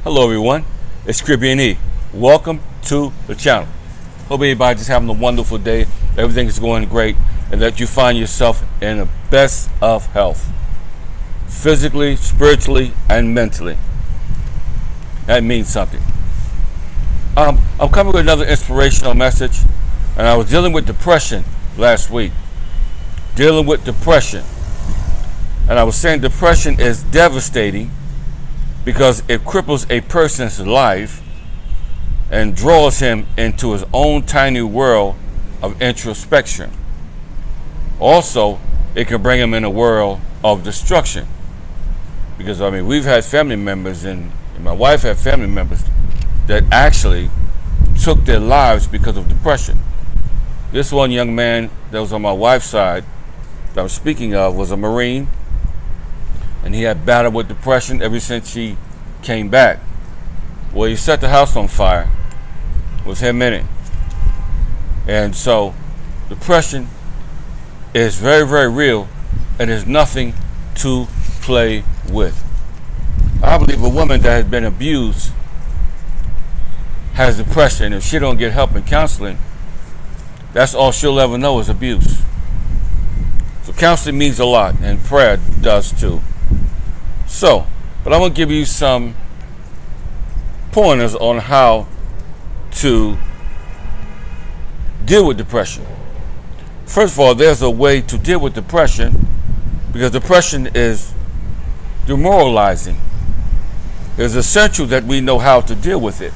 Hello everyone, it's Caribbean E. Welcome to the channel. Hope everybody's just having a wonderful day. Everything is going great, and that you find yourself in the best of health, physically, spiritually, and mentally. That means something. I'm coming with another inspirational message, and I was dealing with depression last week. Dealing with depression. And I was saying depression is devastating because it cripples a person's life and draws him into his own tiny world of introspection. Also, it can bring him in a world of destruction. Because, we've had family members, and my wife had family members that actually took their lives because of depression. This one young man that was on my wife's side that I was speaking of was a Marine, and he had battled with depression ever since he came back. Well, he set the house on fire with him in it. And so depression is very, very real, and there's nothing to play with. I believe a woman that has been abused has depression. If she don't get help and counseling, that's all she'll ever know is abuse. So counseling means a lot, and prayer does too. But I'm going to give you some pointers on how to deal with depression. First of all, there's a way to deal with depression because depression is demoralizing. It's essential that we know how to deal with it.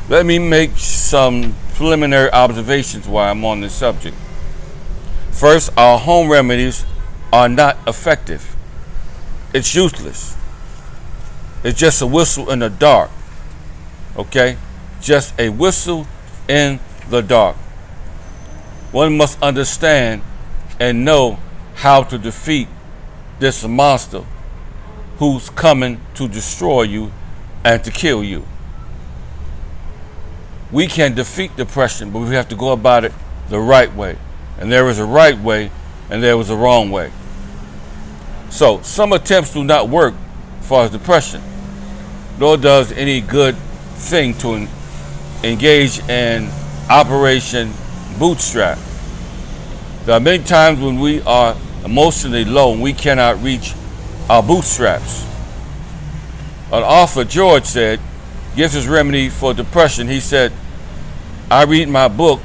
Let me make some preliminary observations while I'm on this subject. First, our home remedies are not effective. It's useless. It's just a whistle in the dark. Okay? Just a whistle in the dark. One must understand and know how to defeat this monster who's coming to destroy you and to kill you. We can defeat depression, but we have to go about it the right way. And there is a right way and there is a wrong way. So some attempts do not work as far as depression, nor does any good thing to engage in Operation Bootstrap. There are many times when we are emotionally low and we cannot reach our bootstraps. An author, George, said, gives his remedy for depression. He said, I read my book,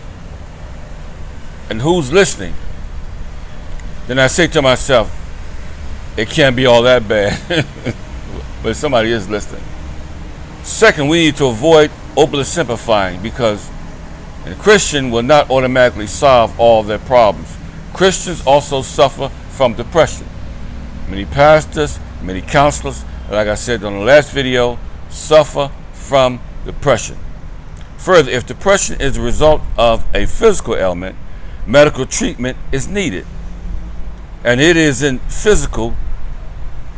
and who's listening? Then I say to myself, it can't be all that bad. But somebody is listening. Second, we need to avoid overly simplifying because a Christian will not automatically solve all their problems. Christians also suffer from depression. Many pastors, many counselors, like I said on the last video, suffer from depression. Further, if depression is the result of a physical ailment, medical treatment is needed. And it isn't physical,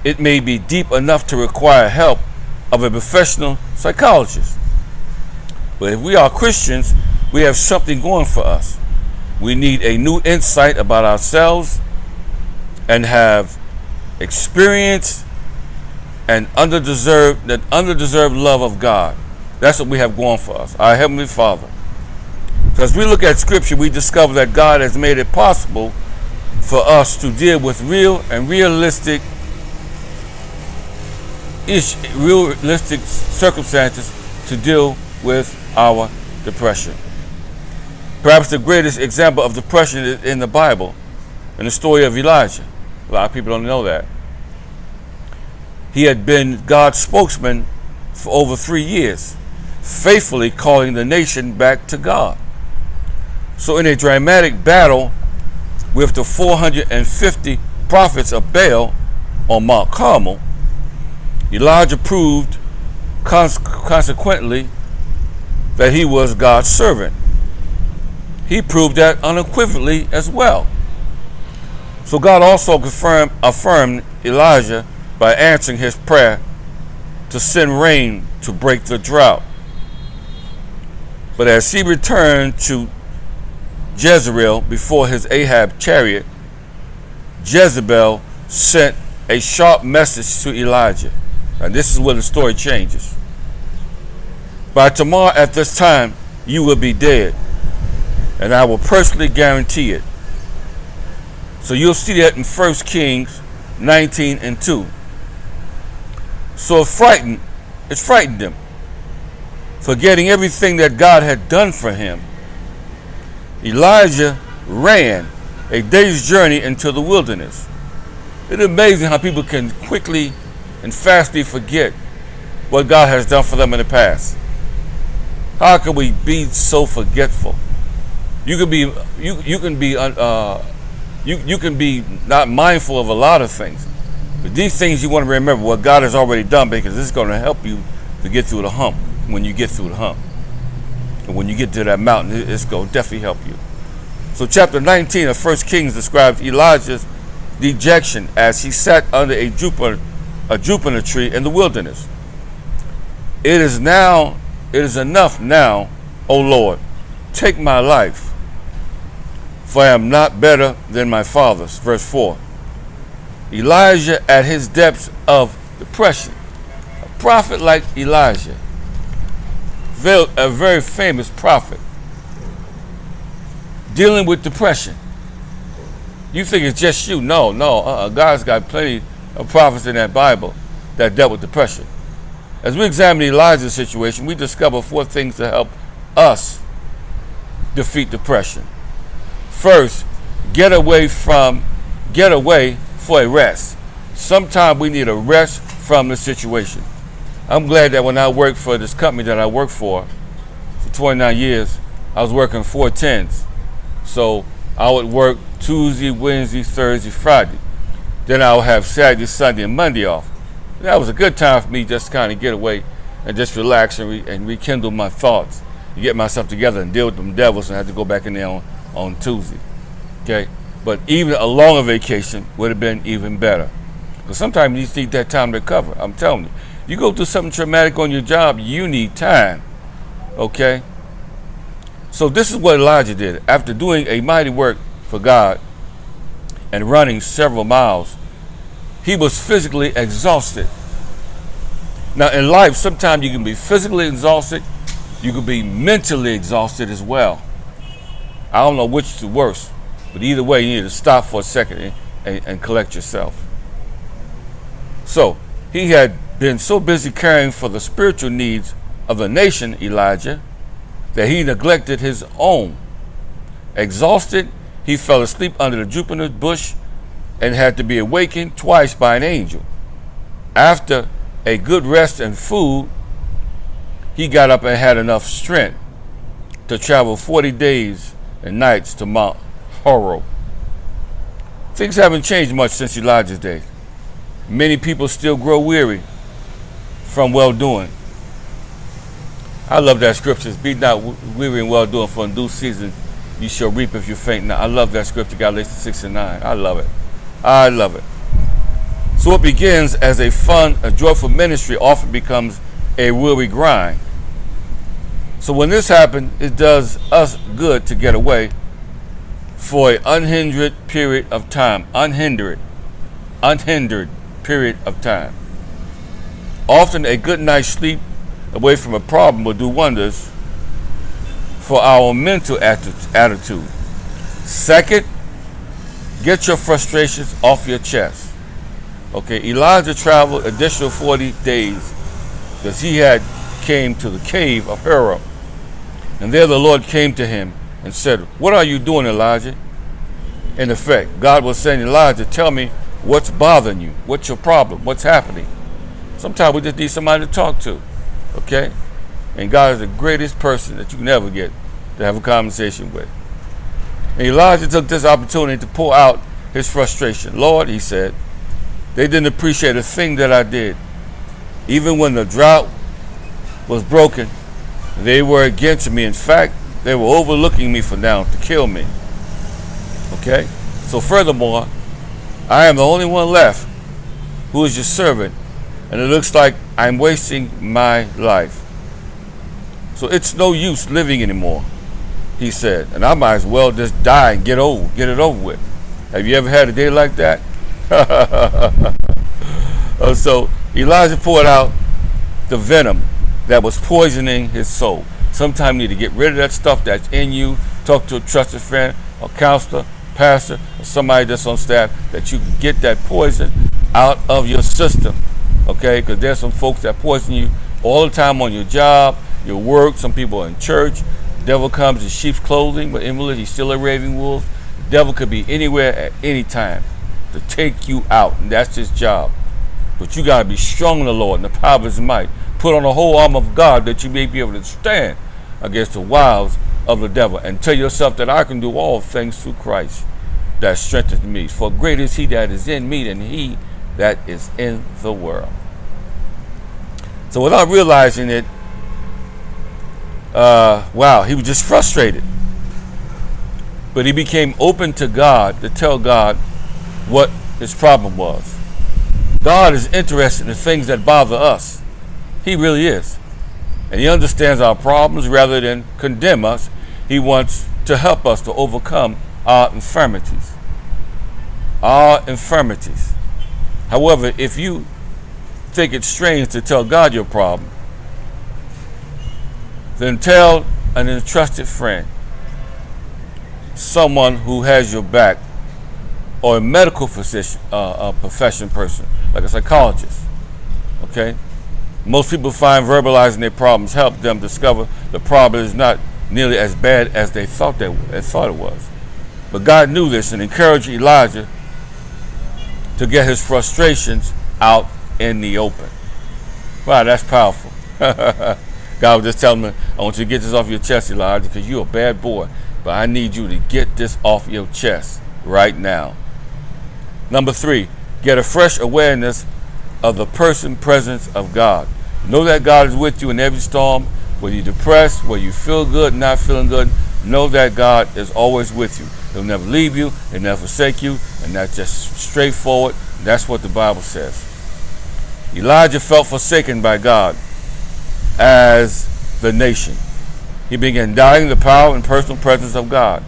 it may be deep enough to require help of a professional psychologist. But if we are Christians, we have something going for us. We need a new insight about ourselves and have experienced and undeserved love of God. That's what we have going for us, our Heavenly Father. So as we look at Scripture, we discover that God has made it possible for us to deal with real and realistic circumstances to deal with our depression. Perhaps the greatest example of depression is in the Bible, in the story of Elijah. A lot of people don't know that. He had been God's spokesman for over 3 years, faithfully calling the nation back to God. So in a dramatic battle with the 450 prophets of Baal on Mount Carmel, Elijah proved consequently that he was God's servant. He proved that unequivocally as well. So God also affirmed Elijah by answering his prayer to send rain to break the drought. But as he returned to Jezreel before his Ahab chariot, Jezebel sent a sharp message to Elijah. And this is where the story changes. By tomorrow at this time, you will be dead. And I will personally guarantee it. So you'll see that in 1 Kings 19:2. So it frightened him, forgetting everything that God had done for him. Elijah ran a day's journey into the wilderness. It's amazing how people can quickly and fastly forget what God has done for them in the past. How can we be so forgetful? You can be not mindful of a lot of things, but these things you want to remember what God has already done, because this is going to help you to get through the hump. When you get through the hump, and when you get to that mountain, it's going to definitely help you. So chapter 19 of 1 Kings describes Elijah's dejection as he sat under a juniper tree in the wilderness. It is enough now, O Lord, take my life, for I am not better than my fathers. Verse 4. Elijah at his depths of depression. A prophet like Elijah, a very famous prophet, dealing with depression. You think it's just you? No. God's got plenty of prophets in that Bible that dealt with depression. As we examine Elijah's situation, we discover 4 things to help us defeat depression. First, get away for a rest. Sometimes we need a rest from the situation. I'm glad that when I worked for this company that I worked for 29 years, I was working 4/10s. So I would work Tuesday, Wednesday, Thursday, Friday. Then I would have Saturday, Sunday, and Monday off. That was a good time for me just to kind of get away and just relax and rekindle my thoughts, and get myself together and deal with them devils, and I had to go back in there on Tuesday. Okay? But even a longer vacation would have been even better. Because sometimes you just need that time to recover. I'm telling you. You go through something traumatic on your job, you need time. Okay? So this is what Elijah did. After doing a mighty work for God and running several miles, he was physically exhausted. Now in life, sometimes you can be physically exhausted, you can be mentally exhausted as well. I don't know which is the worst, but either way, you need to stop for a second and collect yourself. So he had been so busy caring for the spiritual needs of the nation, Elijah, that he neglected his own. Exhausted, he fell asleep under the juniper bush and had to be awakened twice by an angel. After a good rest and food, he got up and had enough strength to travel 40 days and nights to Mount Horeb. Things haven't changed much since Elijah's day. Many people still grow weary from well-doing. I love that scripture. Be not weary in well-doing, for in due season you shall reap if you faint not. I love that scripture, Galatians 6:9. I love it. So what begins as a fun, a joyful ministry often becomes a weary grind. So when this happens, it does us good to get away for an unhindered period of time. Unhindered period of time. Often a good night's sleep away from a problem will do wonders for our mental attitude. Second, get your frustrations off your chest. Okay, Elijah traveled additional 40 days because he had came to the cave of Horeb. And there the Lord came to him and said, "What are you doing, Elijah?" In effect, God was saying, Elijah, tell me what's bothering you. What's your problem? What's happening? Sometimes we just need somebody to talk to. Okay? And God is the greatest person that you can ever get to have a conversation with. And Elijah took this opportunity to pour out his frustration. Lord, he said, they didn't appreciate a thing that I did. Even when the drought was broken, they were against me. In fact, they were overlooking me for now to kill me. Okay? So furthermore, I am the only one left who is your servant, and it looks like I'm wasting my life. So it's no use living anymore, he said, and I might as well just die and get it over with. Have you ever had a day like that? So Elijah poured out the venom that was poisoning his soul. Sometimes you need to get rid of that stuff that's in you. Talk to a trusted friend, a counselor, pastor, or somebody that's on staff, that you can get that poison out of your system. Okay? Because there's some folks that poison you all the time on your job, your work. Some people are in church. The devil comes in sheep's clothing, but inwardly he's still a raving wolf. The devil could be anywhere at any time to take you out, and that's his job. But you got to be strong in the Lord and the power of his might. Put on the whole armor of God that you may be able to stand against the wiles of the devil, and tell yourself that I can do all things through Christ that strengthens me. For greater is he that is in me than he that is in the world. So without realizing it, wow, he was just frustrated. But he became open to God to tell God what his problem was. God is interested in the things that bother us. He really is. And he understands our problems rather than condemn us. He wants to help us to overcome our infirmities. Our infirmities. However, if you think it's strange to tell God your problem, then tell an entrusted friend, someone who has your back, or a medical physician, a profession person, like a psychologist. Okay? Most people find verbalizing their problems help them discover the problem is not nearly as bad as they thought it was. But God knew this and encouraged Elijah to get his frustrations out in the open. Wow, that's powerful. God was just telling me, I want you to get this off your chest, Elijah, because you're a bad boy. But I need you to get this off your chest right now. Number 3, get a fresh awareness of the person presence of God. Know that God is with you in every storm, whether you're depressed, whether you feel good, not feeling good. Know that God is always with you. He'll never leave you, he'll never forsake you, and that's just straightforward. That's what the Bible says. Elijah felt forsaken by God as the nation. He began doubting the power and personal presence of God.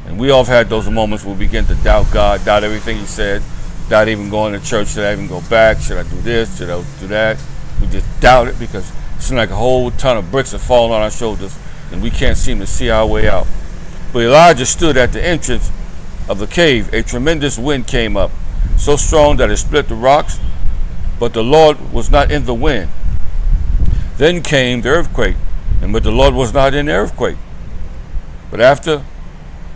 And we all have had those moments where we begin to doubt God, doubt everything he said, doubt even going to church. Should I even go back? Should I do this? Should I do that? We just doubt it because it seems like a whole ton of bricks are falling on our shoulders and we can't seem to see our way out. But Elijah stood at the entrance of the cave. A tremendous wind came up, so strong that it split the rocks, but the Lord was not in the wind. Then came the earthquake, but the Lord was not in the earthquake. But after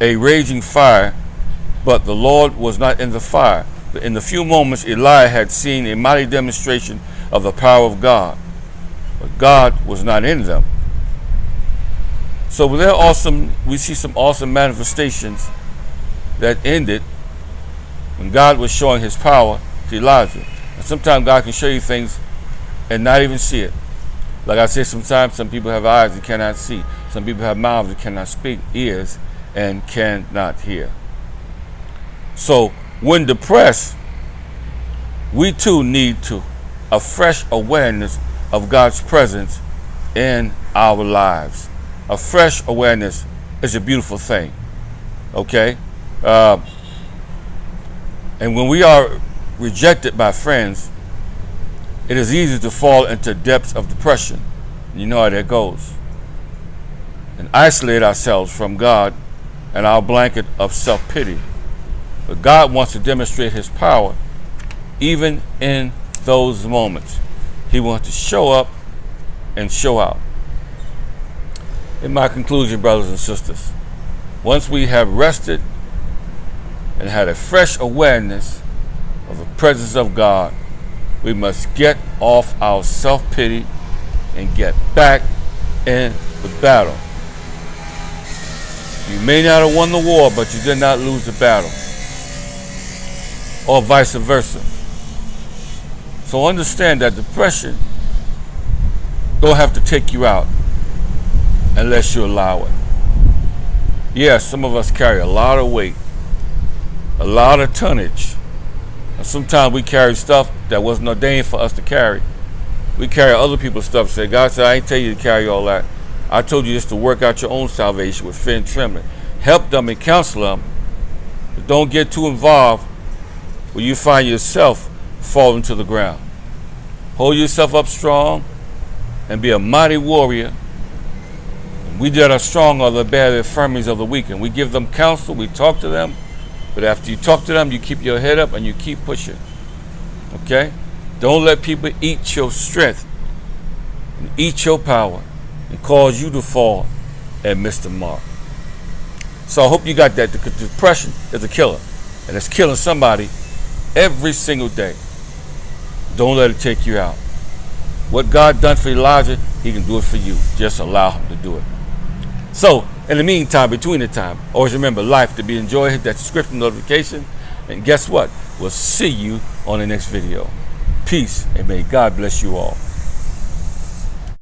a raging fire, but the Lord was not in the fire. In the few moments Elijah had seen a mighty demonstration of the power of God, but God was not in them. So we see some awesome manifestations that ended when God was showing his power to Elijah. And sometimes God can show you things and not even see it. Like I said, sometimes some people have eyes and cannot see. Some people have mouths and cannot speak, ears and cannot hear. So when depressed, we too need a fresh awareness of God's presence in our lives. A fresh awareness is a beautiful thing. Okay? And when we are rejected by friends, it is easy to fall into depths of depression. You know how that goes. And isolate ourselves from God and our blanket of self-pity. But God wants to demonstrate his power even in those moments. He wants to show up and show out. In my conclusion, brothers and sisters, once we have rested and had a fresh awareness of the presence of God, we must get off our self-pity and get back in the battle. You may not have won the war, but you did not lose the battle. Or vice versa. So understand that depression don't have to take you out unless you allow it. Yes, some of us carry a lot of weight, a lot of tonnage. And sometimes we carry stuff that wasn't ordained for us to carry. We carry other people's stuff. Say, God said, I ain't tell you to carry all that. I told you just to work out your own salvation with fear and trembling. Help them and counsel them. But don't get too involved where you find yourself falling to the ground. Hold yourself up strong and be a mighty warrior. We that are strong are the bear the infirmities of the weak, and we give them counsel, we talk to them, but after you talk to them, you keep your head up and you keep pushing. Okay? Don't let people eat your strength and eat your power and cause you to fall and miss the mark. So I hope you got that. The depression is a killer, and it's killing somebody every single day. Don't let it take you out. What God done for Elijah, he can do it for you. Just allow him to do it. So, in the meantime, between the time, always remember life to be enjoyed. Hit that subscription notification. And guess what? We'll see you on the next video. Peace, and may God bless you all.